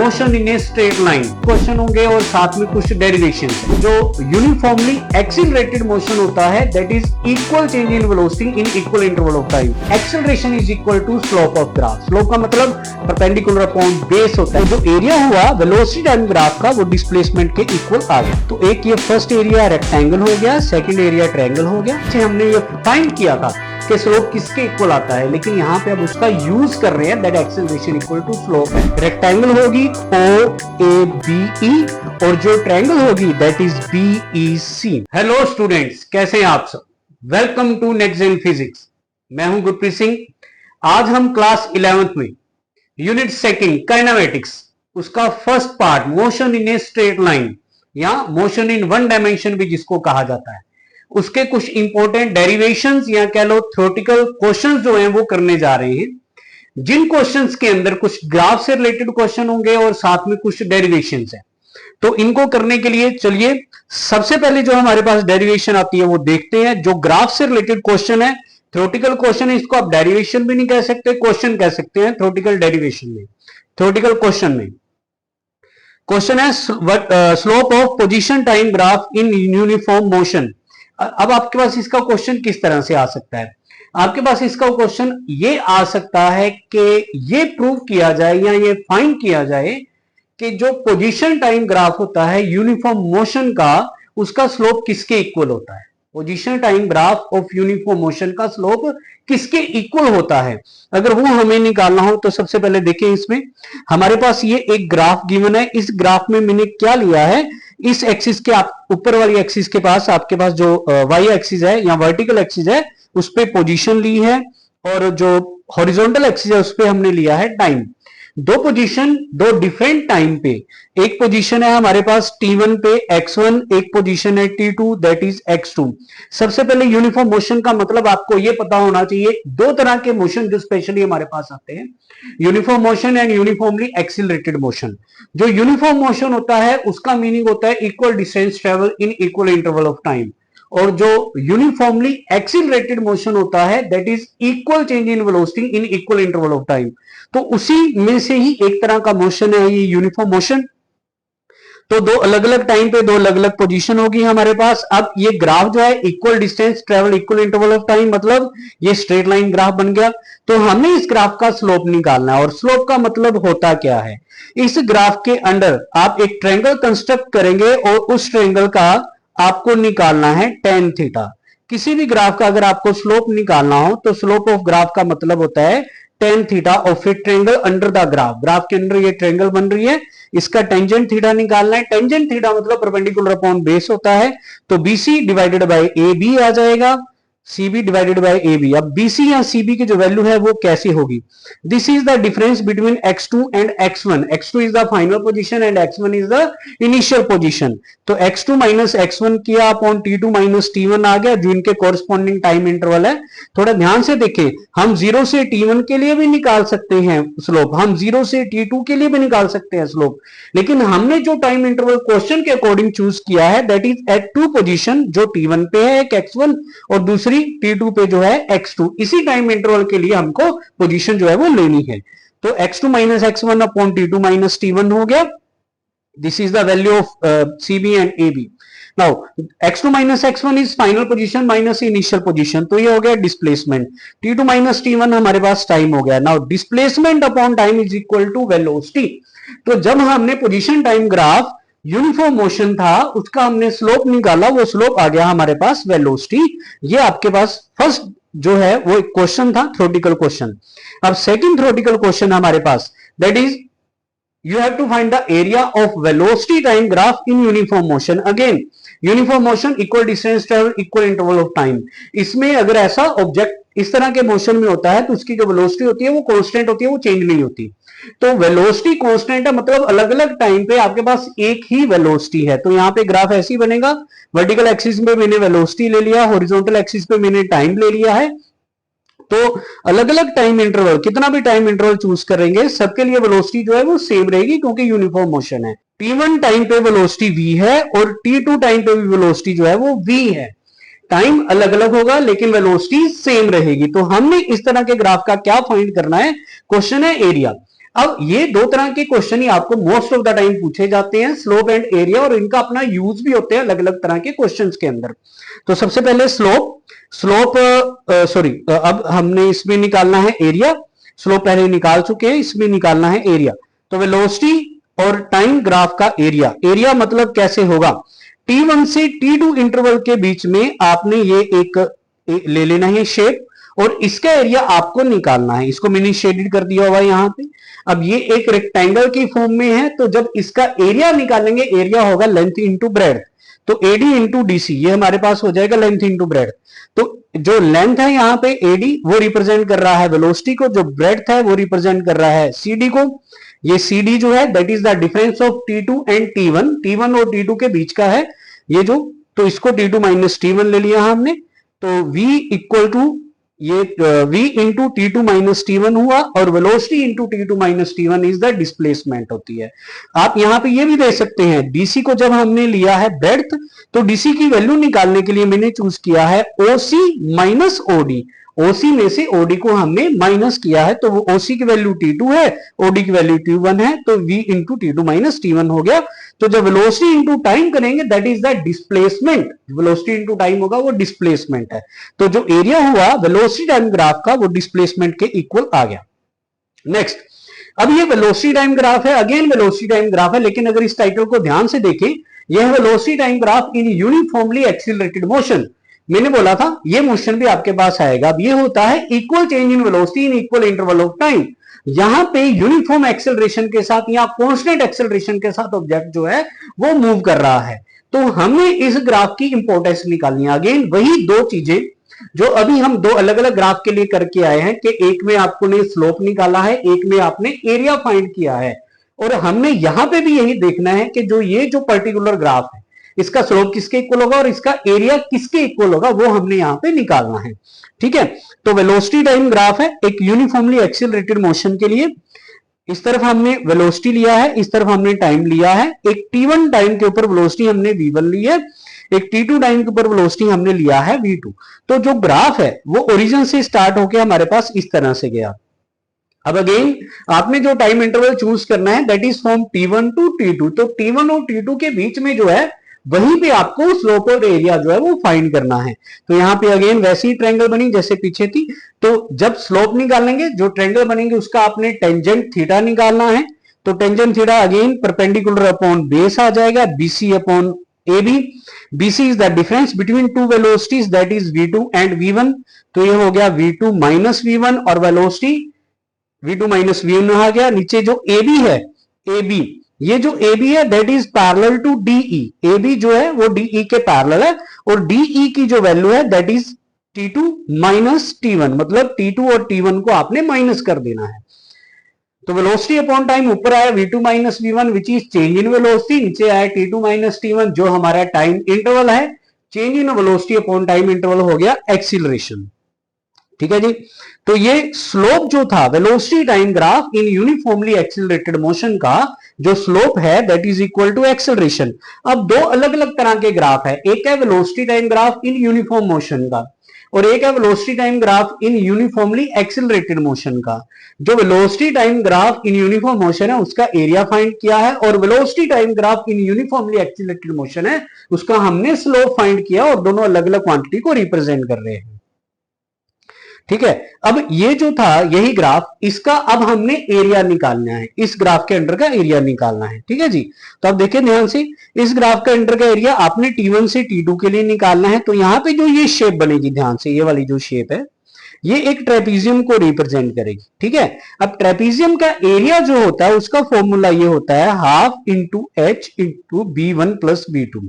Motion in a straight line question होंगे और साथ में कुछ डेरिवेशन। जो यूनिफॉर्मली एक्सीलरेटेड मोशन होता है that is equal change in velocity in equal interval of time. Acceleration is equal to slope of graph. Slope का मतलब परपेंडिकुलर अपॉन बेस होता है। जो एरिया हुआ वेलोसिटी टाइम ग्राफ का वो डिस्प्लेसमेंट के इक्वल आ गया। तो एक ये फर्स्ट एरिया रेक्टेंगल हो गया, सेकंड एरिया ट्रायंगल हो गया। हमने ये फाइंड किया था कि स्लोप किसके इक्वल आता है, लेकिन यहाँ पे अब उसका यूज कर रहे हैं that acceleration equal to slope है। रेक्टेंगल होगी OABE और जो ट्रायंगल होगी that is BEC। Hello students, कैसे हैं आप सब? Welcome to next in physics. मैं हूं गुरप्रीत सिंह। आज हम क्लास 11th में यूनिट सेकंड काइनेमेटिक्स उसका first part motion in a straight line या मोशन इन वन डायमेंशन भी जिसको कहा जाता है, उसके कुछ इंपॉर्टेंट डेरिवेशंस या कह लो थ्योरेटिकल क्वेश्चंस जो हैं वो करने जा रहे हैं। जिन क्वेश्चंस के अंदर कुछ ग्राफ से रिलेटेड क्वेश्चन होंगे और साथ में कुछ डेरिवेशंस हैं। तो इनको करने के लिए चलिए सबसे पहले जो हमारे पास डेरिवेशन आती है वो देखते हैं। जो ग्राफ से रिलेटेड क्वेश्चन है, थ्योरेटिकल क्वेश्चन है, इसको आप डेरिवेशन भी नहीं कह सकते, क्वेश्चन कह सकते हैं। थ्योरेटिकल डेरिवेशन में, थ्योरेटिकल क्वेश्चन में क्वेश्चन है slope of position time graph in uniform motion. अब आपके पास इसका क्वेश्चन किस तरह से आ सकता है? आपके पास इसका क्वेश्चन ये आ सकता है कि ये प्रूव किया जाए या ये फाइंड किया जाए कि जो पोजीशन टाइम ग्राफ होता है यूनिफॉर्म मोशन का, उसका स्लोप किसके इक्वल होता है। Position time graph of uniform motion का स्लोप किसके इक्वल होता है, अगर वो हमें निकालना हो तो सबसे पहले देखें। इसमें हमारे पास ये एक ग्राफ गिवन है। इस ग्राफ में मैंने क्या लिया है, इस एक्सिस के आप ऊपर वाली एक्सिस के पास आपके पास जो वाई एक्सिस है या वर्टिकल एक्सिस है उस पे पोजीशन ली है, और जो हॉरिजॉन्टल एक्सिस है उस पे हमने लिया है टाइम। दो पोजीशन दो डिफरेंट टाइम पे, एक पोजीशन है हमारे पास T1 पे x1, एक पोजीशन है T2 दैट इज x2। सबसे पहले यूनिफॉर्म मोशन का मतलब आपको यह पता होना चाहिए, दो तरह के मोशन जो स्पेशली हमारे पास आते हैं, uniform motion and uniformly accelerated motion. जो यूनिफॉर्म मोशन होता है उसका मीनिंग होता है equal distance travel in equal interval of time, और जो यूनिफॉर्मली एक्सीलरेटेड मोशन होता है that is equal change in velocity in equal interval of time. तो उसी में से ही एक तरह का मोशन है ये यूनिफॉर्म मोशन। तो दो अलग अलग टाइम पे दो अलग अलग पोजीशन होगी हमारे पास। अब ये ग्राफ जो है equal distance travel equal interval of time, मतलब ये स्ट्रेट लाइन ग्राफ बन गया। तो हमें इस ग्राफ का स्लोप निकालना है, और स्लोप का मतलब होता क्या है, इस ग्राफ के अंडर आप एक ट्रायंगल कंस्ट्रक्ट करेंगे और उस ट्रायंगल का आपको निकालना है tan थीटा। किसी भी ग्राफ का अगर आपको स्लोप निकालना हो तो स्लोप ऑफ ग्राफ का मतलब होता है tan theta of A triangle under the graph. Graph के अंदर ये ट्रायंगल बन रही है, इसका टेंजेंट थीटा निकालना है। टेंजेंट थीटा मतलब परपेंडिकुलर अपॉन बेस होता है, तो BC डिवाइडेड बाय AB आ जाएगा, CB डिवाइडेड बाय AB। अब BC या CB की जो वैल्यू है वो कैसी होगी, this is the difference between x2 and x1। x2 is the final position and x1 is the initial position. तो x2 माइनस x1 किया अपॉन T2 माइनस T1 आ गया, जो इनके कॉरस्पॉन्डिंग टाइम इंटरवल है। थोड़ा ध्यान से देखें, हम 0 से T1 के लिए भी निकाल सकते हैं स्लोप, हम 0 से T2 के लिए भी निकाल सकते हैं स्लोप, लेकिन हमने जो टाइम इंटरवल क्वेश्चन के अकॉर्डिंग चूज किया है that is at two position, जो T1 पे है एक x1 और दूसरी T2 पे जो है x2। इसी टाइम इंटरवल के लिए हमको पोजीशन जो है वो लेनी है। तो x2 minus x1 upon T2 minus T1 हो गया। This is the value of CB and AB। Now x2 minus x1 is final position minus initial position, तो ये हो गया डिस्प्लेसमेंट। T2 माइनस T1 हमारे पास टाइम हो गया। Now displacement upon time is equal to velocity. तो जब हमने position time graph uniform motion था उसका हमने स्लोप निकाला, वो स्लोप आ गया हमारे पास वेलोसिटी। ये आपके पास फर्स्ट जो है वो एक क्वेश्चन था, थ्योरेटिकल क्वेश्चन। अब सेकंड थ्योरेटिकल क्वेश्चन हमारे पास that is you have to find the area of velocity time graph in uniform motion। again uniform motion equal distance travel equal interval of time. इसमें अगर ऐसा object इस तरह के motion में होता है तो उसकी जो वेलोसिटी होती है वो कांस्टेंट होती है, वो चेंज नहीं होती। तो वेलोसिटी कांस्टेंट है, मतलब अलग अलग टाइम पे आपके पास एक ही वेलोसिटी है। तो यहाँ पे ग्राफ ऐसे ही बनेगा, वर्टिकल एक्सिस पे मैंने वेलोसिटी ले लिया, हॉरिजॉन्टल एक्सिस पे मैंने टाइम ले लिया है। तो अलग अलग टाइम इंटरवल, कितना भी टाइम इंटरवल चूज करेंगे सबके लिए वेलोसिटी जो है वो सेम रहेगी, क्योंकि यूनिफॉर्म मोशन है। T1 टाइम पे वेलोसिटी v है और T2 टाइम पे भी वेलोसिटी जो है वो v है। टाइम अलग अलग होगा लेकिन वेलोसिटी सेम रहेगी। तो हमने इस तरह के ग्राफ का क्या फाइंड करना है, क्वेश्चन है एरिया। अब ये दो तरह के क्वेश्चन ही आपको मोस्ट ऑफ द टाइम पूछे जाते हैं, स्लोप एंड एरिया, और इनका अपना यूज भी होते हैं अलग अलग तरह के क्वेश्चंस के अंदर। तो सबसे पहले स्लोप सॉरी अब हमने इसमें निकालना है एरिया, स्लोप पहले निकाल चुके हैं, इसमें निकालना है एरिया। तो वेलोसिटी और टाइम ग्राफ का एरिया, एरिया मतलब कैसे होगा, T1 से T2 इंटरवल के बीच में आपने ये एक ले लेना है शेप, और इसका एरिया आपको निकालना है। इसको मैंने शेडेड कर दिया हुआ है यहां पे। अब ये एक रेक्टेंगल की फॉर्म में है, तो जब इसका एरिया निकालेंगे, एरिया होगा लेंथ इंटू ब्रेड, तो एडी इंटू डीसी, ये हमारे पास हो जाएगा लेंथ इंटू ब्रेड। तो जो लेंथ है यहाँ पे एडी, वो रिप्रेजेंट कर रहा है वेलोसिटी को, जो ब्रेड्थ है वो रिप्रेजेंट कर रहा है सीडी को। ये सीडी जो है that is the difference of T2 and T1, T1 और T2 के बीच का है ये जो, तो इसको T2 माइनस T1 ले लिया हमने। तो V इक्वल टू ये v into T2 minus T1 हुआ, और velocity into T2 minus T1 is the displacement होती है। आप यहां पे ये भी दे सकते हैं, डीसी को जब हमने लिया है ब्रेड्थ, तो डीसी की वैल्यू निकालने के लिए मैंने चूज किया है ओसी माइनस ओडी, ओसी में से ओडी को हमने माइनस किया है, तो वो ओसी की वैल्यू T2 है, ओडी की वैल्यू T1 है, तो v into T2 minus T1 हो गया। तो जब वेलोसिटी इंटू टाइम करेंगे that is the displacement, velocity into time होगा वो डिस्प्लेसमेंट है। तो जो एरिया हुआ वेलोसिटी टाइम ग्राफ का, वो डिस्प्लेसमेंट के इक्वल आ गया। नेक्स्ट, अब ये वेलोसिटी टाइम ग्राफ है, अगेन वेलोसिटी टाइम ग्राफ है, लेकिन अगर इस टाइटल को ध्यान से देखें, यह velocity time graph in uniformly accelerated motion, मैंने बोला था ये मोशन भी आपके पास आएगा। अब ये होता है equal change in velocity in equal interval of time. यहां पे यूनिफॉर्म एक्सेलरेशन के साथ या कांस्टेंट एक्सेलरेशन के साथ ऑब्जेक्ट जो है वो मूव कर रहा है। तो हमें इस ग्राफ की इंपॉर्टेंस निकालनी है। अगेन वही दो चीजें जो अभी हम दो अलग अलग ग्राफ के लिए करके आए हैं, कि एक में आपने स्लोप निकाला है, एक में आपने एरिया फाइंड किया है, और हमने यहां पे भी यही देखना है कि जो ये जो पर्टिकुलर ग्राफ है, इसका स्लोप किसके इक्वल होगा और इसका एरिया किसके इक्वल होगा, वो हमने यहां पे निकालना है। ठीक है, तो वेलोसिटी टाइम ग्राफ है एक यूनिफॉर्मली एक्सीलरेटेड मोशन के लिए। इस तरफ हमने वेलोसिटी लिया है, इस तरफ हमने टाइम लिया है। एक T1 टाइम के ऊपर वेलोसिटी हमने V1 ली है, एक T2 टाइम के ऊपर वेलोसिटी हमने लिया है V2। तो जो ग्राफ है वो ओरिजिन से स्टार्ट होकर हमारे पास इस तरह से गया। अब अगेन आपने जो टाइम इंटरवल चूज करना है that is from T1 to T2। तो T1 और T2 के बीच में जो है वहीं पे आपको स्लोप और एरिया जो है वो फाइंड करना है। तो यहाँ पे अगेन वैसी ही ट्रायंगल बनी जैसे पीछे थी। तो जब स्लोप निकालेंगे, जो ट्रायंगल बनेंगे उसका आपने टेंजेंट थीटा निकालना है। तो tangent theta again perpendicular upon base आ जाएगा, BC upon AB। BC is the difference between two velocities that is V2 and V1। तो ये हो गया V2 माइनस V1, और वेलोसिटी V2 माइनस V1 आ गया। नीचे जो AB है, AB, ये जो AB है that is parallel to DE। AB जो है वो DE के पैरेलल है, और DE की जो वैल्यू है that is T2 minus T1, मतलब T2 और T1 को आपने माइनस कर देना है। तो वेलोसिटी अपॉन टाइम ऊपर आया V2 minus V1 which is change in velocity, नीचे आया T2 माइनस T1 जो हमारा टाइम इंटरवल है। Change in velocity upon time interval हो गया एक्सीलरेशन। ठीक है जी, तो ये स्लोप जो था velocity time graph in uniformly accelerated motion का जो स्लोप है that is equal to acceleration. अब दो अलग अलग तरह के ग्राफ है, एक है velocity time graph in uniform motion का, और एक है velocity time graph in uniformly accelerated motion का। जो velocity time graph in uniform motion है उसका एरिया फाइंड किया है, और velocity time graph in uniformly accelerated motion है उसका हमने स्लोप फाइंड किया, और दोनों अलग अलग क्वांटिटी को रिप्रेजेंट कर रहे हैं। ठीक है, अब ये जो था यही ग्राफ, इसका अब हमने एरिया निकालना है, इस ग्राफ के अंडर का एरिया निकालना है। ठीक है जी, तो अब देखिए ध्यान से, इस ग्राफ के अंडर का एरिया आपने T1 से T2 के लिए निकालना है। तो यहां पे जो ये शेप बनेगी, ध्यान से ये वाली जो शेप है ये एक ट्रेपीजियम को रिप्रेजेंट करेगी। ठीक है, अब ट्रेपीजियम का एरिया जो होता है उसका फॉर्मूला ये होता है half into H into B1 plus B2।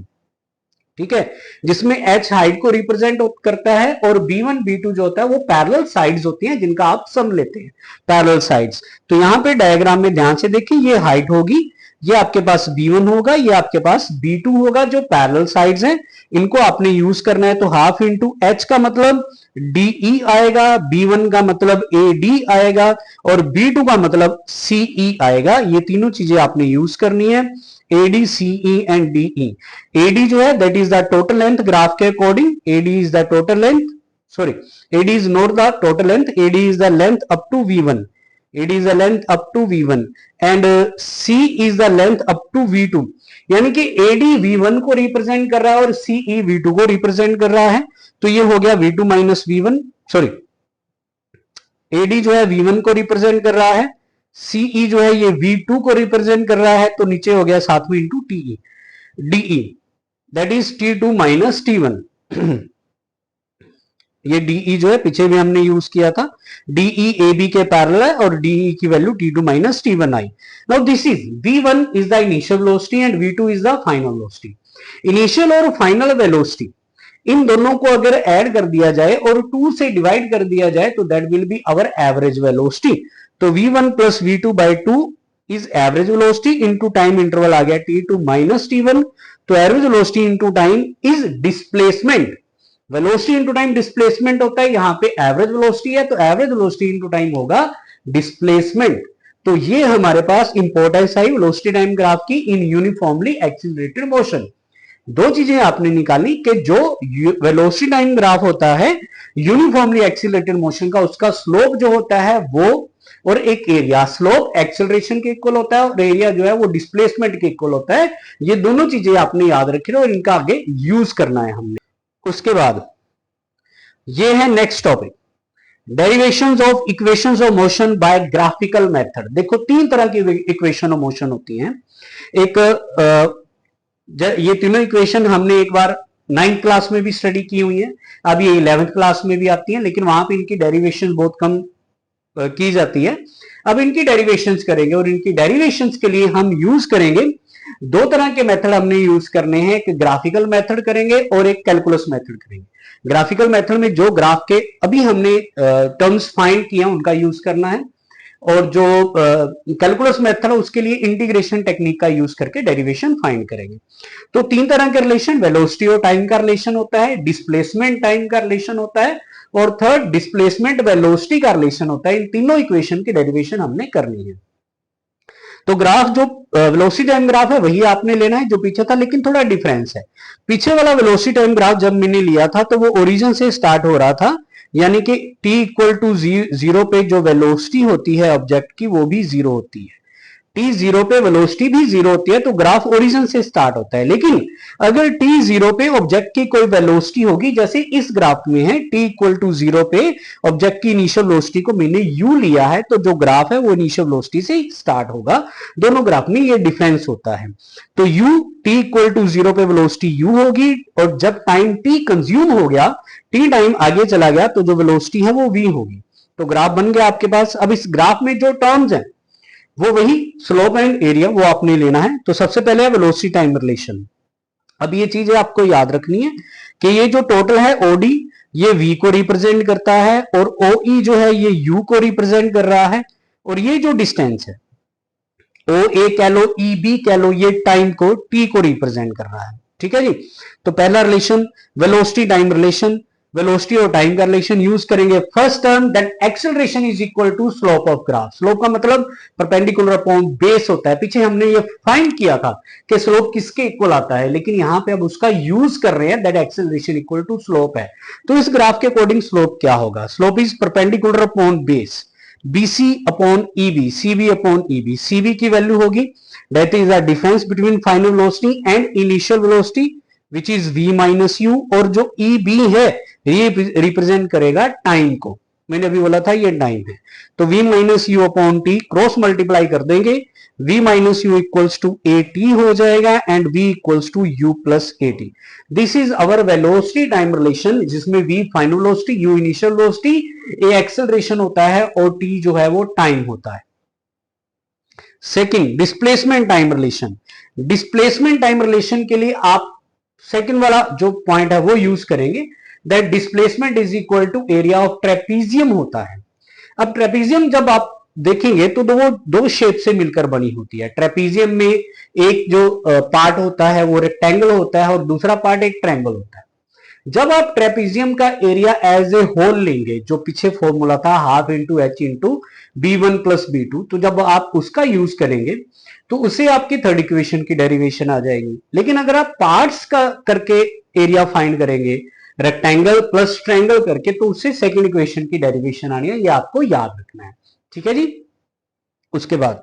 ठीक है, जिसमें H हाइट को रिप्रेजेंट करता है, और B1 B2 जो होता है वो पैरेलल साइड्स होती हैं जिनका आप सम लेते हैं, पैरेलल साइड्स। तो यहां पे डायग्राम में ध्यान से देखिए, ये हाइट होगी, ये आपके पास B1 होगा, ये आपके पास B2 होगा, जो पैरेलल साइड्स हैं इनको आपने यूज करना है। तो हाफ इंटू H का मतलब DE आएगा, B1 का मतलब AD आएगा, और B2 का मतलब CE आएगा। ये तीनों चीजें आपने यूज करनी है, AD, CE and DE। AD जो है that is the total length graph के according, AD is the total length, sorry AD is not the total length, AD is the length up to V1। AD is the length up to V1 and C is the length up to V2, यानी कि AD V1 को represent कर रहा है और CE V2 को represent कर रहा है। तो ये हो गया V2 minus V1, sorry AD जो है V1 को रिप्रेजेंट कर रहा है, CE जो है ये V2 को रिप्रेजेंट कर रहा है, तो नीचे हो गया 7 में into TE DE that is T2 minus T1। ये DE जो है पीछे भी हमने यूज किया था, DE AB के पैरेलल है और DE की value T2 minus T1 I. Now this is V1 is the initial velocity and V2 is the final velocity. Initial और फाइनल वेलोसिटी इन दोनों को अगर ऐड कर दिया जाए और 2 से डिवाइड कर दिया जाए तो that will be our average velocity. तो V1 plus V2 by 2 is average velocity, into time interval आ गया T2 माइनस T1, तो average velocity into time is displacement. Velocity into time displacement होता है, यहां पे एवरेज वेलोसिटी है तो एवरेज वेलोसिटी इनटू टाइम होगा डिस्प्लेसमेंट। तो ये हमारे पास इंपॉर्टेंस आई वेलोसिटी टाइम ग्राफ की इन यूनिफॉर्मली एक्सीलरेटेड मोशन। दो चीजें आपने निकाली कि जो वेलोसिटी टाइम ग्राफ होता है यूनिफॉर्मली एक्सीलरेटेड मोशन का, उसका स्लोप जो होता है वो, और एक एरिया, स्लोप एक्सेलरेशन के इक्वल होता है और एरिया जो है वो डिस्प्लेसमेंट के इक्वल होता है। ये दोनों चीजें आपने याद रखी और इनका आगे यूज करना है हमने। उसके बाद ये है next topic, derivations of equations of motion by graphical method. देखो 3 तरह की इक्वेशन ऑफ मोशन होती हैं। एक ये तीनों इक्वेशन हमने एक बार 9th क्लास में भी स्टडी की हुई है, अब ये 11th क्लास में भी आती है, लेकिन वहां पे इनकी डेरिवेशन बहुत कम की जाती है। अब इनकी डेरिवेशंस करेंगे और इनकी डेरिवेशंस के लिए हम यूज करेंगे 2 तरह के मेथड हमने यूज करने हैं, एक ग्राफिकल मेथड करेंगे और एक कैलकुलस मेथड करेंगे। ग्राफिकल मेथड में जो ग्राफ के अभी हमने टर्म्स फाइंड किया उनका यूज करना है, और जो कैलकुलस मेथड है उसके लिए इंटीग्रेशन टेक्निक का यूज करके डेरिवेशन फाइंड करेंगे। तो 3 तरह के रिलेशन, वेलोसिटी और टाइम का रिलेशन होता है, डिस्प्लेसमेंट टाइम का रिलेशन होता है, और थर्ड डिस्प्लेसमेंट वेलोसिटी का रिलेशन होता है। इन तीनों इक्वेशन की डेरिवेशन हमने करनी है। तो ग्राफ जो वेलोसिटी टाइम ग्राफ है वही आपने लेना है जो पीछे था, लेकिन थोड़ा डिफरेंस है। पीछे वाला वेलोसिटी टाइम ग्राफ जब मैंने लिया था तो वो ओरिजिन से स्टार्ट हो रहा था, यानी कि t इक्वल टू 0 पे जो वेलोसिटी होती है ऑब्जेक्ट की वो भी 0 होती है, t 0 पे वेलोसिटी भी 0 होती है, तो ग्राफ ओरिजिन से स्टार्ट होता है। लेकिन अगर t 0 पे ऑब्जेक्ट की कोई वेलोसिटी होगी, जैसे इस ग्राफ में है t इक्वल टू 0 पे ऑब्जेक्ट की इनिशियल वेलोसिटी को मैंने u लिया है, तो जो ग्राफ है वो इनिशियल वेलोसिटी से स्टार्ट होगा। दोनों ग्राफ में ये डिफरेंस होता है। तो u t इक्वल टू 0 पे वेलोसिटी u होगी, और जब टाइम t कंज्यूम हो गया, t टाइम आगे चला गया, तो जो वेलोसिटी है वो v होगी। तो ग्राफ बन गया आपके पास। अब इस ग्राफ में जो टर्म्स है वो वही स्लोप एंड एरिया वो आपने लेना है। तो सबसे पहले है वेलोसिटी टाइम रिलेशन। अब ये चीजें आपको याद रखनी है कि ये जो टोटल है OD ये V को रिप्रेजेंट करता है, और OE जो है ये U को रिप्रेजेंट कर रहा है, और ये जो डिस्टेंस है OA कह लो, EB कह लो, ये टाइम को T को रिप्रेजेंट कर रहा है। ठीक है जी। तो पहला relation velocity time relation, velocity और टाइम का रिलेशन यूज करेंगे। First term that acceleration is equal to slope of graph. Slope का मतलब परपेंडिकुलर अपॉन बेस होता है। पीछे हमने ये फाइंड किया था कि स्लोप किसके इक्वल आता है, लेकिन यहां पे अब उसका यूज कर रहे हैं, that acceleration equal to slope है। तो इस ग्राफ के अकॉर्डिंग स्लोप क्या होगा? Slope is perpendicular upon base, BC upon EB, CB upon EB। CB की वैल्यू होगी that is the difference between final velocity and initial velocity which is V minus U, और जो EB है ये represent करेगा time को। मैंने अभी बोला था ये टाइम है, तो V minus U upon T cross multiply कर देंगे, V minus U equals to AT हो जाएगा and V equals to U plus AT। This is our velocity time relation, जिसमें V final velocity, U initial velocity, A acceleration होता है और T जो है वो टाइम होता है। Second displacement time relation. Displacement time relation के लिए आप सेकंड वाला जो पॉइंट है वो यूज करेंगे, that displacement is equal to area of trapezium होता है। अब ट्रेपीजियम जब आप देखेंगे तो वो 2 शेप से मिलकर बनी होती है। ट्रेपीजियम में एक जो पार्ट होता है वो रेक्टेंगल होता है और दूसरा पार्ट एक ट्रायंगल होता है। जब आप ट्रेपीजियम का एरिया एज ए होल लेंगे, जो पीछे फॉर्मूला था half into H into B1 plus B2, तो जब आप उसका यूज करेंगे तो उससे आपकी थर्ड इक्वेशन की डेरिवेशन आ जाएगी। लेकिन अगर आप पार्ट्स का करके एरिया फाइंड करेंगे, रेक्टेंगल प्लस ट्रायंगल करके, तो उससे सेकंड इक्वेशन की डेरिवेशन आनी है। ये आपको याद रखना है। ठीक है जी। उसके बाद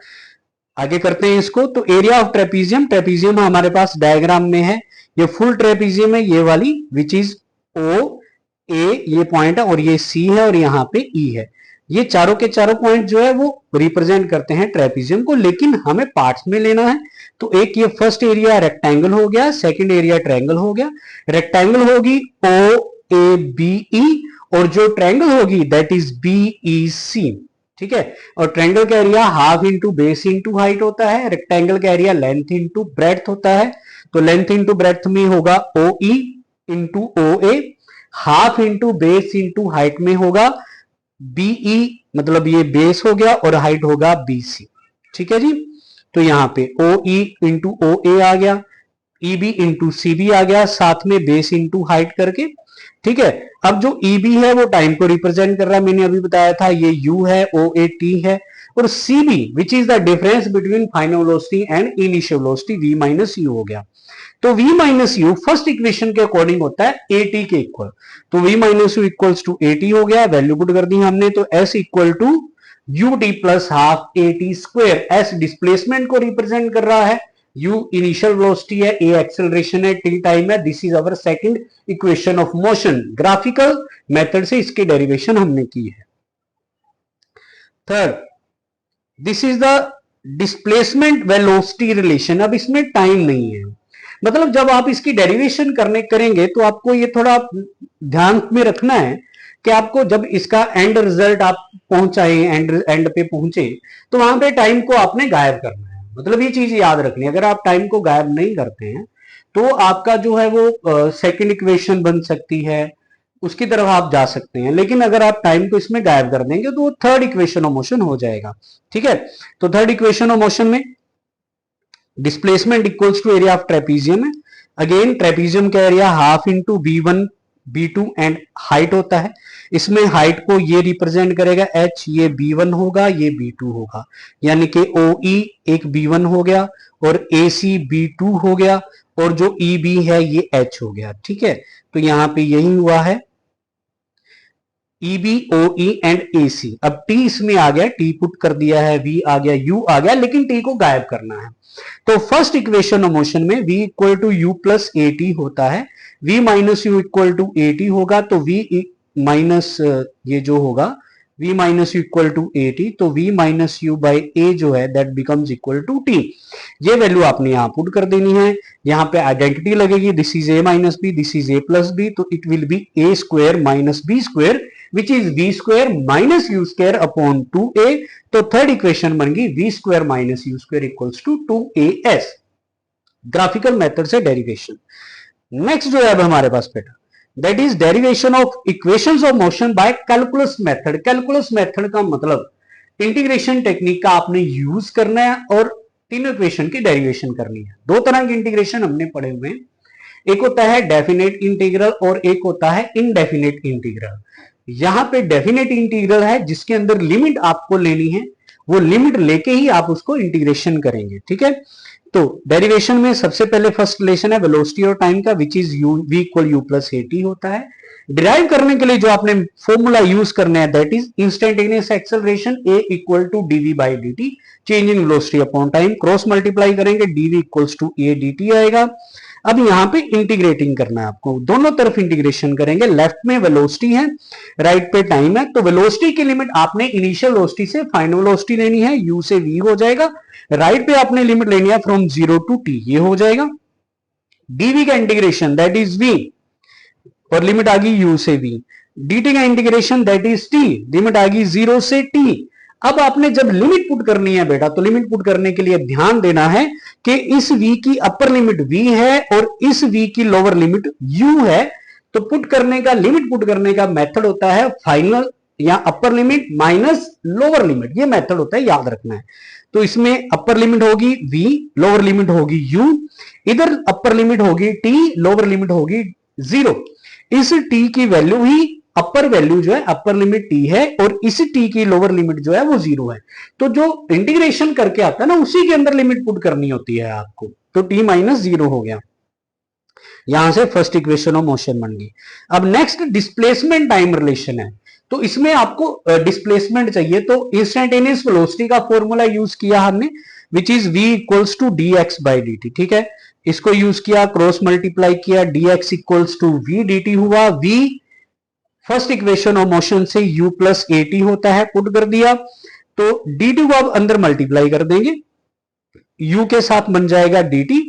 आगे करते हैं इसको। तो एरिया ऑफ ट्रेपीजियम, ट्रेपीजियम हमारे पास डायग्राम में है, ये फुल ट्रेपीजियम है ये वाली, विच इज ओ ए ये पॉइंट है और ये सी है और यहाँ पे ई है। ये चारों के चारों पॉइंट जो है वो रिप्रेजेंट करते हैं ट्रेपीजियम को, लेकिन हमें पार्ट्स में लेना है। तो एक ये फर्स्ट एरिया रेक्टेंगल हो गया, सेकंड एरिया ट्रायंगल हो गया। रेक्टेंगल होगी ओ ए बी ई और जो ट्रायंगल होगी दैट इज बी ई सी, ठीक है। और ट्रायंगल का area half into base into height होता है, रेक्टेंगल का एरिया लेंथ इंटू ब्रेड्थ होता है। तो लेंथ इंटू ब्रेड्थ में होगा O E into O A, half into base into height में होगा बीई, मतलब ये बेस हो गया और हाइट होगा बीसी, ठीक है जी। तो यहां पे ओ ई इंटू ओ ए आ गया, E B into C B आ गया, साथ में बेस इंटू हाइट करके, ठीक है। अब जो ई बी है वो टाइम को रिप्रेजेंट कर रहा है, मैंने अभी बताया था, ये यू है, ओ ए टी है, और C B which is the difference between final velocity and initial velocity, V minus U हो गया। तो v minus U first equation के अकॉर्डिंग होता है at के इक्वल। तो v minus U equals to at हो गया, वैल्यू पुट कर दी हमने। तो s equal to U T plus half A T square, s displacement को रिप्रेजेंट कर रहा है, u इनिशियल वेलोसिटी है, a एक्सेलरेशन है, t टाइम है। This is our second equation of motion. Graphical method से इसकी डेरिवेशन हमने की है। Third, this is the displacement velocity relation. अब इसमें टाइम नहीं है, मतलब जब आप इसकी डेरिवेशन करेंगे तो आपको ये थोड़ा ध्यान में रखना है कि आपको जब इसका एंड रिजल्ट आप पहुंचाए, एंड पे पहुंचे, तो वहां पे टाइम को आपने गायब करना है। मतलब ये चीज याद रखनी है, अगर आप टाइम को गायब नहीं करते हैं तो आपका जो है वो सेकंड इक्वेशन बन सकती है, उसकी तरफ आप जा सकते हैं। लेकिन अगर आप टाइम को इसमें गायब कर देंगे तो थर्ड इक्वेशन ऑफ मोशन हो जाएगा, ठीक है। तो थर्ड इक्वेशन ऑफ मोशन में displacement equals to area of trapezium है। अगेन ट्रेपीजियम का area half into b1 b2 and height होता है। इसमें हाइट को ये रिप्रेजेंट करेगा h, ये b1 होगा, ये b2 होगा, यानी कि OE एक b1 हो गया और AC b2 हो गया और जो EB है ये h हो गया, ठीक है। तो यहां पे यही हुआ है EB OE एंड AC। अब T इसमें आ गया, T पुट कर दिया है, V आ गया, U आ गया, लेकिन T को गायब करना है। तो फर्स्ट इक्वेशन ऑफ मोशन में v equal to U plus A T होता है, v minus U equal to A T होगा। तो v माइनस ये जो होगा v minus U equal to A T, तो v minus U by A जो है that becomes equal to T. ये वैल्यू आपने यहां पुट कर देनी है। यहां पे आइडेंटिटी लगेगी, this is a minus B, this is a plus B, तो it will be a square minus B square which is v square minus U square upon 2a। तो थर्ड इक्वेशन बन गई v square minus U square equals to 2as। Graphical method से derivation. Next जो है अब हमारे पास बेटा, that is derivation of equations of motion by calculus method. Calculus method का मतलब इंटीग्रेशन टेक्निक का आपने यूज करना है और तीनों इक्वेशन की डेरिवेशन करनी है। दो तरह की इंटीग्रेशन हमने पढ़े हुए हैं, एक होता है डेफिनेट इंटीग्रल और एक होता है इनडेफिनेट इंटीग्रल। यहां पे डेफिनेट इंटीग्रल है जिसके अंदर लिमिट आपको लेनी है, वो लिमिट लेके ही आप उसको इंटीग्रेशन करेंगे, ठीक है। तो डेरिवेशन में सबसे पहले फर्स्ट रिलेशन है वेलोसिटी और टाइम का, which is you v equal you plus A T होता है। डिराइव करने के लिए जो आपने फॉर्मूला यूज करना है that is instantaneous acceleration a equal to dv by dt, change in velocity upon time, cross multiply करेंगे dv equals to a dt आएगा। अब यहां पे इंटीग्रेटिंग करना है आपको, दोनों तरफ इंटीग्रेशन करेंगे। लेफ्ट में वेलोसिटी है, राइट पे टाइम है। तो वेलोसिटी की लिमिट आपने इनिशियल वेलोसिटी से फाइनल वेलोसिटी लेनी है, u से v हो जाएगा। राइट पे आपने लिमिट लेनी है फ्रॉम 0 टू t, ये हो जाएगा। dv का इंटीग्रेशन दैट इज v और लिमिट आ गई u से v। dt का integration that is t, limit आ गई 0 से t। अब आपने जब लिमिट पुट करनी है बेटा, तो लिमिट पुट करने के लिए ध्यान देना है कि इस v की अपर लिमिट v है और इस v की लोअर लिमिट u है। तो पुट करने का, लिमिट पुट करने का मेथड होता है फाइनल या अपर लिमिट माइनस लोअर लिमिट, ये मेथड होता है, याद रखना है। तो इसमें अपर लिमिट होगी v, लोअर लिमिट होगी u, इधर अपर लिमिट होगी t, लोअर लिमिट होगी 0। इस t की वैल्यू ही अपर वैल्यू जो है, अपर लिमिट t है और इस t की लोअर लिमिट जो है वो 0 है। तो जो इंटीग्रेशन करके आता है ना, उसी के अंदर लिमिट पुट करनी होती है आपको। तो t माइनस 0 हो गया, यहां से फर्स्ट इक्वेशन ऑफ मोशन बन गई। अब नेक्स्ट डिस्प्लेसमेंट टाइम रिलेशन है। तो इसमें आपको डिस्प्लेसमेंट चाहिए, तो इंस्टेंटेनियस वेलोसिटी का फॉर्मूला यूज किया हमने, which is v equals to D X by D T. ठीक है, इसको यूज किया, क्रॉस मल्टीप्लाई किया, D X equals to V D T हुआ। v first equation of motion से u प्लस ए टी होता है, पुट कर दिया, तो डी टी को अब अंदर मल्टीप्लाई कर देंगे, u के साथ बन जाएगा dt,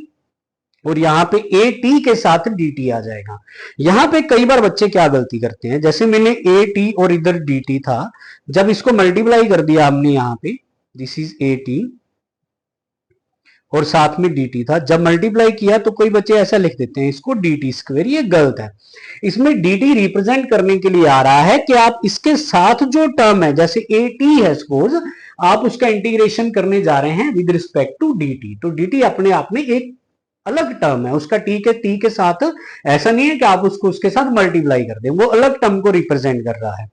और यहां पे ए टी के साथ dt आ जाएगा। यहां पे कई बार बच्चे क्या गलती करते हैं, जैसे मैंने ए टी और इधर dt था, जब इसको मल्टीप्लाई कर दिया हमने यहां पे, दिस इज ए टी और साथ में dt था, जब मल्टीप्लाई किया तो कोई बच्चे ऐसा लिख देते हैं इसको dt स्क्वायर, ये गलत है। इसमें dt रिप्रेजेंट करने के लिए आ रहा है कि आप इसके साथ जो टर्म है, जैसे ए टी है सपोज, आप उसका इंटीग्रेशन करने जा रहे हैं विद रिस्पेक्ट टू dt, तो dt अपने आप में एक अलग टर्म है, उसका टी के साथ ऐसा नहीं है कि आप उसको उसके साथ मल्टीप्लाई कर दें, वो अलग टर्म को रिप्रेजेंट कर रहा है।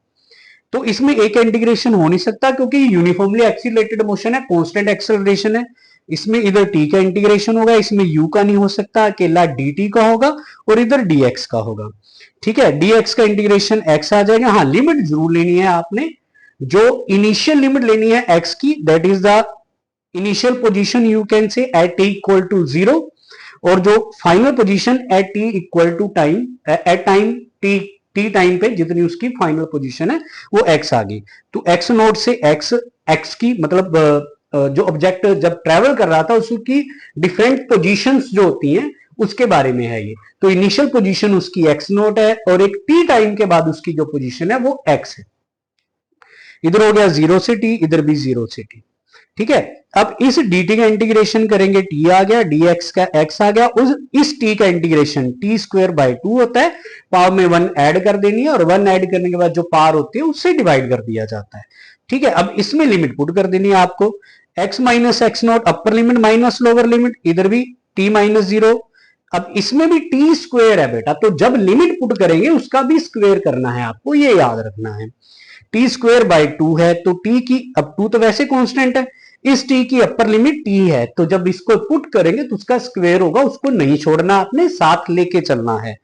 तो इसमें एक इंटीग्रेशन हो नहीं सकता क्योंकि यूनिफॉर्मली एक्सीलरेटेड मोशन है, कांस्टेंट एक्सेलरेशन है, इसमें इधर t का इंटीग्रेशन होगा, इसमें u का नहीं हो सकता, अकेला dt का होगा और इधर dx का होगा। ठीक है, dx का इंटीग्रेशन x आ जाएगा। हाँ, लिमिट जरूर लेनी है आपने, जो इनिशियल लिमिट लेनी है x की, that is the initial position you can say at t equal to 0, और जो final position at t equal to time, at time t time पे जितनी उसकी फाइनल पोजीशन है वो x आ गई। तो x नोट से x की मतलब जो ऑब्जेक्ट जब ट्रेवल कर रहा था उसकी डिफरेंट पोजीशंस जो होती हैं उसके बारे में है ये। तो इनिशियल पोजीशन उसकी x नोट है और एक t टाइम के बाद उसकी जो पोजीशन है वो x है। इधर हो गया 0 से t, इधर भी 0 से t। ठीक है, अब इस dt का इंटीग्रेशन करेंगे, t आ गया, dx का x आ गया, इस t का इंटीग्रेशन t स्क्वायर बाय 2 होता है, पावर में 1 ऐड कर देनी है और 1 ऐड करने के बाद जो पावर होती है उससे डिवाइड कर दिया जाता है। ठीक है, अब इसमें लिमिट पुट कर देनी है आपको, x minus x not upper limit minus lower limit, इधर भी t माइनस 0, अब इसमें भी t स्क्वायर है बेटा, तो जब लिमिट पुट करेंगे उसका भी स्क्वायर करना है आपको, ये याद रखना है। t स्क्वायर बाय 2 है, तो t की, अब 2 तो वैसे कांस्टेंट है, इस t की अपर लिमिट t है, तो जब इसको पुट करेंगे तो उसका स्क्वायर होगा, उसको नहीं छोड़ना, आपने साथ लेके चलना है,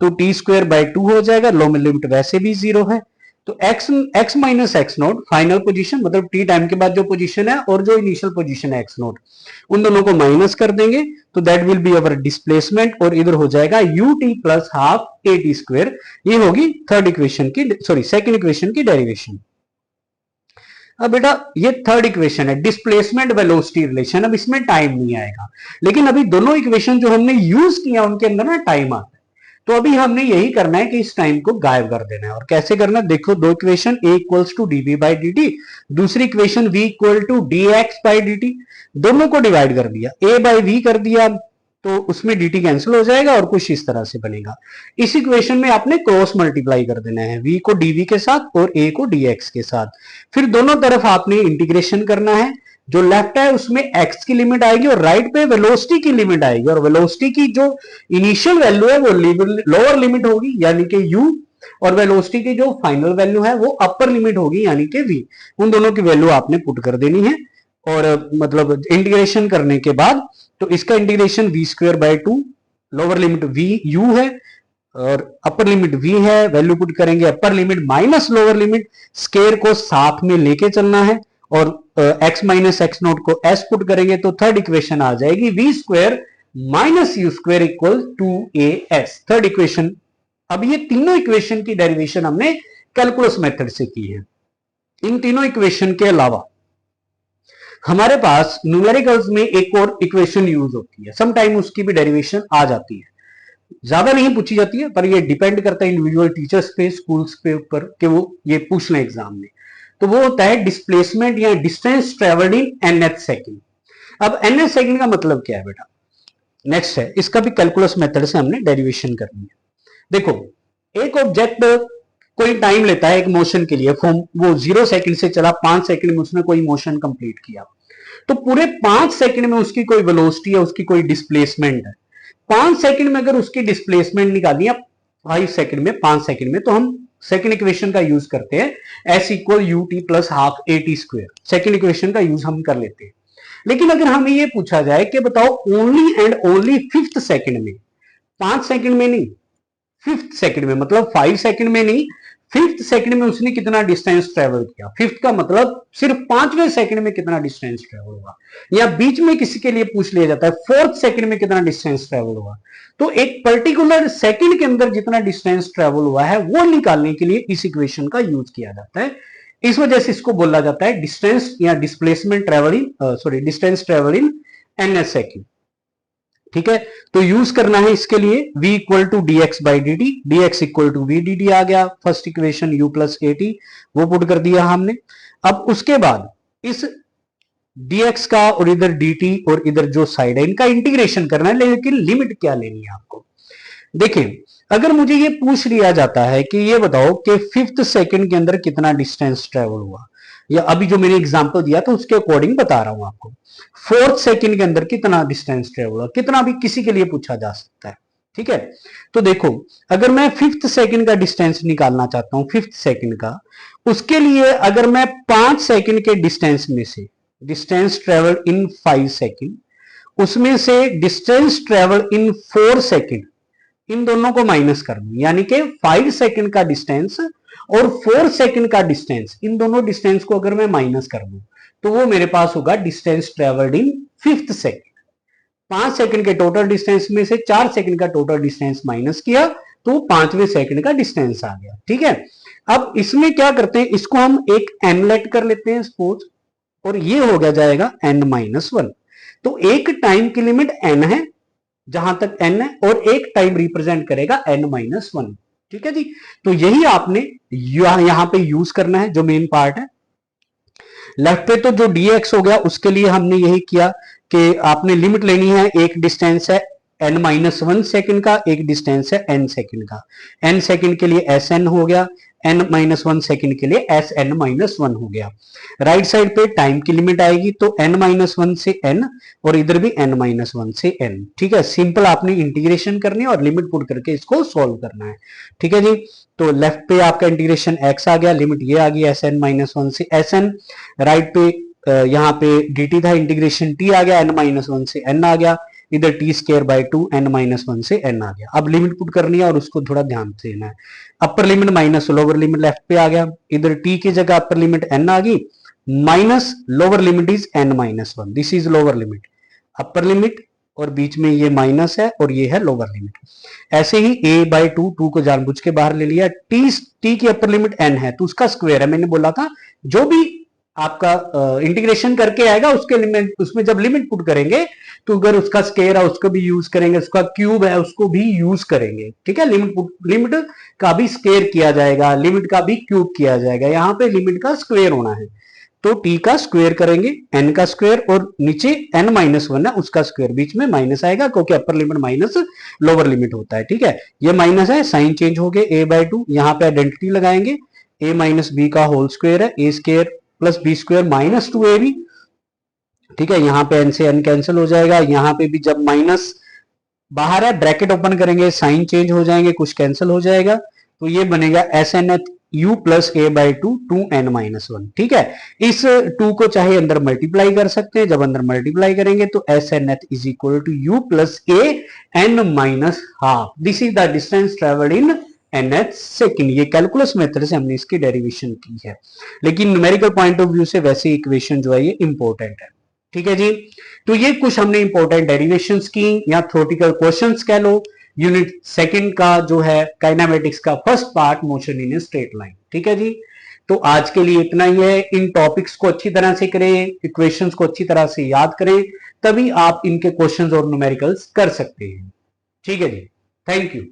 तो t स्क्वायर बाय 2 हो जाएगा, लोअर लिमिट वैसे भी 0 है, तो x minus X note final position मतलब t टाइम के बाद जो पोजीशन है और जो इनिशियल पोजीशन है x नोट, उन दोनों को माइनस कर देंगे, तो that will be our displacement, और इधर हो जाएगा ut plus half A T square. ये होगी थर्ड इक्वेशन की, सॉरी सेकंड इक्वेशन की डेरिवेशन। अब बेटा ये थर्ड इक्वेशन है, डिस्प्लेसमेंट वेलोसिटी रिलेशन। अब इसमें टाइम नहीं आएगा, लेकिन अभी दोनों इक्वेशन जो हमने यूज किया उनके अंदर ना टाइम आता है, तो अभी हमने यही करना है कि इस टाइम को गायब कर देना है। और कैसे करना है, देखो दो equation, a equals to D V by D T, दूसरी equation v equal to D X by D T, दोनों को डिवाइड कर दिया, a बाई v कर दिया, तो उसमें dt कैंसिल हो जाएगा और कुछ इस तरह से बनेगा। इस इक्वेशन में आपने क्रॉस मल्टीप्लाई कर देना है, v को dv के साथ और a को dx के साथ, फिर दोनों तरफ आपने इंटीग्रेशन करना है, जो लेफ्ट है उसमें x की लिमिट आएगी और राइट पे वेलोसिटी की लिमिट आएगी, और वेलोसिटी की जो इनिशियल वैल्यू है वो लोअर लिमिट होगी यानी कि u, और वेलोसिटी की जो फाइनल वैल्यू है वो अपर लिमिट होगी यानी कि v। उन दोनों की वैल्यू आपने पुट कर देनी है, और मतलब इंटीग्रेशन करने के बाद तो इसका integration v square by 2, lower limit v u है और अपर लिमिट v है, वैल्यू पुट करेंगे, upper limit minus lower limit, square को साथ में लेके चलना है, और x माइनस एक्स नोट को s पुट करेंगे, तो थर्ड इक्वेशन आ जाएगी v square minus U square equal to A S, third equation. अब ये तीनों इक्वेशन की डेरिवेशन हमने कैलकुलस मेथड से की है। इन तीनों इक्वेशन के अलावा हमारे पास न्यूमेरिकल्स में एक और इक्वेशन यूज होती है, सम टाइम उसकी भी डेरिवेशन आ जाती है, ज्यादा नहीं पूछी जाती है, पर ये डिपेंड करता है इंडिविजुअल टीचर्स पे, स्कूल्स पे ऊपर कि वो ये पूछ लें एग्जाम में। तो वो होता है डिस्प्लेसमेंट या distance travelled in nth second. अब nth सेकंड का मतलब क्या है बेटा, नेक्स्ट है, इसका भी कैलकुलस मेथड से हमने डेरिवेशन करनी है। देखो एक ऑब्जेक्ट कोई टाइम लेता है एक मोशन के लिए, वो 0 सेकंड से चला, 5 सेकंड में उसने कोई मोशन कंप्लीट किया, तो पूरे 5 सेकंड में उसकी कोई वेलोसिटी है, उसकी कोई डिस्प्लेसमेंट है। 5 सेकंड में अगर उसकी डिस्प्लेसमेंट निकाली है 5 सेकंड में, 5 सेकंड में, तो हम सेकंड इक्वेशन का यूज करते हैं, s equal you T plus half A T square, second equation का यूज हम कर लेते हैं। लेकिन अगर हमें ये पूछा जाए कि बताओ only and only 5th second में, 5 सेकंड में नहीं, 5th सेकंड में, मतलब 5 सेकंड में नहीं, 5th सेकंड में उसने कितना डिस्टेंस ट्रेवल किया, 5th का मतलब सिर्फ 5वें सेकंड में कितना डिस्टेंस ट्रेवल हुआ, या बीच में किसी के लिए पूछ लिया जाता है 4th सेकंड में कितना डिस्टेंस ट्रेवल हुआ। तो एक पर्टिकुलर सेकंड के अंदर जितना डिस्टेंस ट्रेवल हुआ है वो निकालने के लिए इस इक्वेशन का यूज किया जाता है। इस वजह से इसको बोला जाता है डिस्टेंस या displacement travel in distance travel in ns second. ठीक है, तो यूज करना है इसके लिए v equal to dx by dt, dx equal to v dt आ गया first equation u plus at, वो पुट कर दिया हमने। अब उसके बाद इस dx का और इधर dt और इधर जो साइड है इनका इंटीग्रेशन करना है, लेकिन लिमिट क्या लेनी है आपको। देखिए अगर मुझे ये पूछ लिया जाता है कि ये बताओ कि 5th सेकंड के अंदर कितना डिस्टेंस ट्रेवल हुआ, या अभी जो मैंने एग्जांपल दिया था उसके अकॉर्डिंग बता रहा हूं आपको, 4th सेकंड के अंदर कितना डिस्टेंस ट्रेवल हुआ, कितना भी किसी के लिए पूछा जा सकता है। ठीक है, तो देखो अगर मैं 5th सेकंड का डिस्टेंस निकालना चाहता हूं 5th सेकंड का, उसके लिए अगर मैं 5 सेकंड के डिस्टेंस में से डिस्टेंस ट्रेवल इन 5 सेकंड, उसमें से डिस्टेंस ट्रेवल इन 4 सेकंड, इन दोनों को माइनस कर दूं, यानी कि 5 सेकंड का डिस्टेंस और 4 सेकंड का डिस्टेंस, इन दोनों डिस्टेंस को अगर मैं माइनस कर दूं तो वो मेरे पास होगा डिस्टेंस ट्रेवल्ड इन 5th सेकंड। 5 सेकंड के टोटल डिस्टेंस में से 4 सेकंड का टोटल डिस्टेंस माइनस किया तो 5वें सेकंड का डिस्टेंस आ गया। ठीक है, अब इसमें क्या करते हैं, इसको हम एक n लेट कर लेते हैं सपोज, और ये हो गया जाएगा n-1। तो एक टाइम की लिमिट n है जहां तक n है, और एक टाइम रिप्रेजेंट करेगा n-1। ठीक है जी, तो यही आपने यहां पे यूज करना है जो मेन पार्ट है। लेफ्ट पे तो जो dx हो गया उसके लिए हमने यही किया कि आपने लिमिट लेनी है, एक डिस्टेंस है n-1 सेकंड का, एक डिस्टेंस है n सेकंड का, n सेकंड के लिए sn हो गया, n-1 सेकंड के लिए sn-1 हो गया। राइट साइड पे टाइम की लिमिट आएगी तो n-1 से n और इधर भी n-1 से n। ठीक है, सिंपल आपने इंटीग्रेशन करनी है और लिमिट पुट करके इसको सॉल्व करना है। ठीक है जी, तो लेफ्ट पे आपका इंटीग्रेशन x आ गया, लिमिट ये आ गई sn-1 से sn, राइट पे यहाँ पे dt था, इंटीग्रेशन t आ गया, n-1 से n आ गया, इधर टी स्क्वायर बाई 2 n-1 से n आ गया। अब लिमिट पुट करनी है और उसको थोड़ा ध्यान से लेना है। अपर limit minus lower limit left पे आ गया, इधर t की जगह अपर लिमिट n आ गई, minus lower limit is n-1, this is lower limit, upper limit और बीच में ये माइनस है और ये है लोअर लिमिट। ऐसे ही a बाई 2, 2 को जानबूझ के बाहर ले लिया, t की अपर लिमिट n है तो उसका स्क्वायर है, मैंने बोला था जो भी आपका इंटीग्रेशन करके आएगा उसके लिमिट, उसमें जब लिमिट पुट करेंगे तो अगर उसका स्क्वायर है उसको भी यूज करेंगे, उसका क्यूब है उसको भी यूज करेंगे। ठीक है, लिमिट का भी स्क्वायर किया जाएगा, लिमिट का भी क्यूब किया जाएगा, यहाँ पे लिमिट का स्क्वायर होना है तो t का स्क्वायर करेंगे, n का स्क्वायर, और नीचे n-1 है उसका स्क्वायर, बीच में माइनस आएगा क्योंकि अपर लिमिट माइनस लोअर लिमिट होता है। ठीक है, ये माइनस है, साइन चेंज हो गए, a बाई 2, यहाँ पे आइडेंटिटी लगाएंगे, a माइनस बी का होल स्क्वायर है, a square plus B square minus 2ab। ठीक है, यहाँ पे n से n कैंसिल हो जाएगा, यहाँ पे भी जब माइनस बाहर है ब्रैकेट ओपन करेंगे, साइन चेंज हो जाएंगे, कुछ कैंसिल हो जाएगा, तो ये बनेगा SNH u plus a by 2 2n-1। ठीक है, इस 2 को चाहे अंदर मल्टीप्लाई कर सकते हैं, जब अंदर मल्टीप्लाई करेंगे तो SNH is equal to u plus a n-12, this is the distance travelled in nth second. ये कैलकुलस मेथड से हमने इसकी डेरिवेशन की है, लेकिन न्यूमेरिकल पॉइंट ऑफ व्यू से वैसे इक्वेशन जो है ये इंपॉर्टेंट है। ठीक है जी, तो ये कुछ हमने इंपॉर्टेंट डेरिवेशंस की या थ्योरेटिकल क्वेश्चंस कह लो, यूनिट सेकंड का जो है काइनेमेटिक्स का first part motion in a straight line. ठीक है जी, तो आज के लिए इतना ही है। इन टॉपिक्स को अच्छी तरह से करें, इक्वेशंस को अच्छी तरह से याद करें, तभी आप इनके क्वेश्चंस और न्यूमेरिकल्स कर सकते हैं। ठीक है जी, थैंक यू।